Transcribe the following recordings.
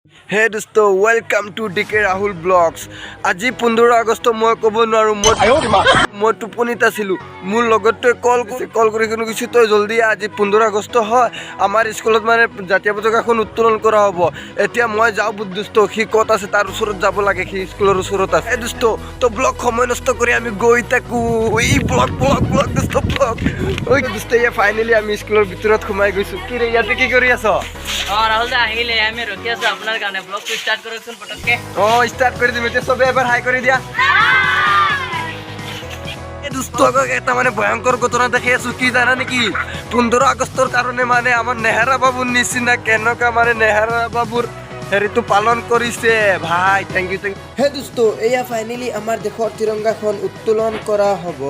Hey dosto, welcome to DK RAHUL Vlogs. আজি 15 আগষ্ট মই ক'ব নোৱাৰো মই টোপনিত আছিলো মোৰ লগতে কল কৰি কিনে কিছু তই জলদি আজি 15 আগষ্ট হয় আমাৰ স্কুলত মানে জাতীয় পতাকাখন উত্তোলন কৰা হ'ব এতিয়া মই যাও বুদ্ধস্ত সি কত আছে তাৰ ওচৰত যাব লাগে সি স্কুলৰ ওচৰত আছে এই দোস্ত তো ব্লগ সময় নষ্ট কৰি আমি গৈ তাকো এই ব্লগ দোস্ত ব্লগ ওই দোস্ত ইয়া ফাইনালি আমি স্কুলৰ ভিতৰত সোমাই গৈছো কি ৰে ইয়াতে কি কৰি আছ राहुल दा আহিলে আমি ৰখি আছো আপোনাৰ কাৰণে ব্লগটো ষ্টাৰ্ট কৰকচোন পটককে ষ্টাৰ্ট কৰি দিম এতিয়া সবে এবাৰ হাই কৰি দিয়া এই দুষ্টক এটা মানে ভয়ংকৰ ঘটনা দেখি আছো কি জানা নেকি 15 আগষ্টৰ কাৰণে মানে আমাৰ নেহৰা বাবুৰ নিচিনা কেনেকা মানে নেহৰা বাবুৰ হেৰিটো পালন কৰিছে ভাই থেংক ইউ হে দোস্ত এয়া ফাইনালি আমাৰ দেশৰ তিৰংগাখন উত্তোলন কৰা হ'ব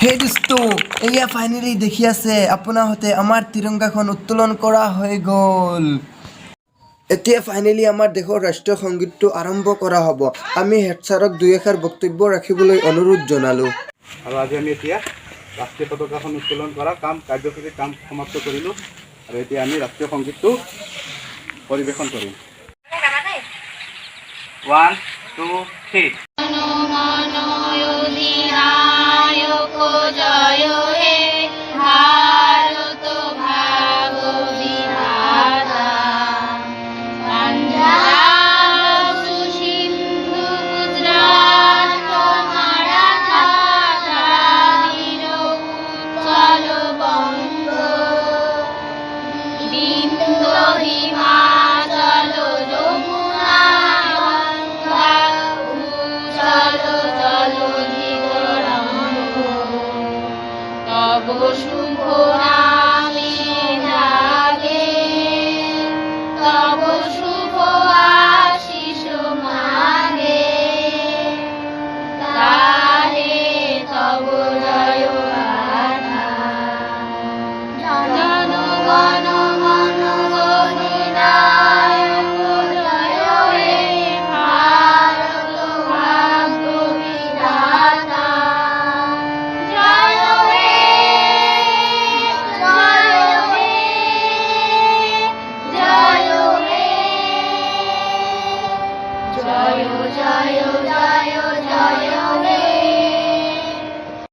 হে দোস্ত এয়া ফাইনালি দেখি আছে আপোনাহতে আমাৰ তিৰংগাখন উত্তোলন কৰা হৈ গ'ল এতিয়া ফাইনালি আমাৰ দেশৰ ৰাষ্ট্ৰীয় সংগীতটো আৰম্ভ কৰা হ'ব আমি হেড ছাৰক দুই এষাৰ বক্তব্য ৰাখিবলৈ অনুৰোধ জনালো আৰু আজি আমি এতিয়া ৰাষ্ট্ৰীয় পতাকাখন উত্তোলন কৰা কাৰ্যসূচী সমাপ্ত কৰিলোঁ আৰু এতিয়া আমি ৰাষ্ট্ৰীয় সংগীতটো পৰিৱেশন কৰিম 1 2 3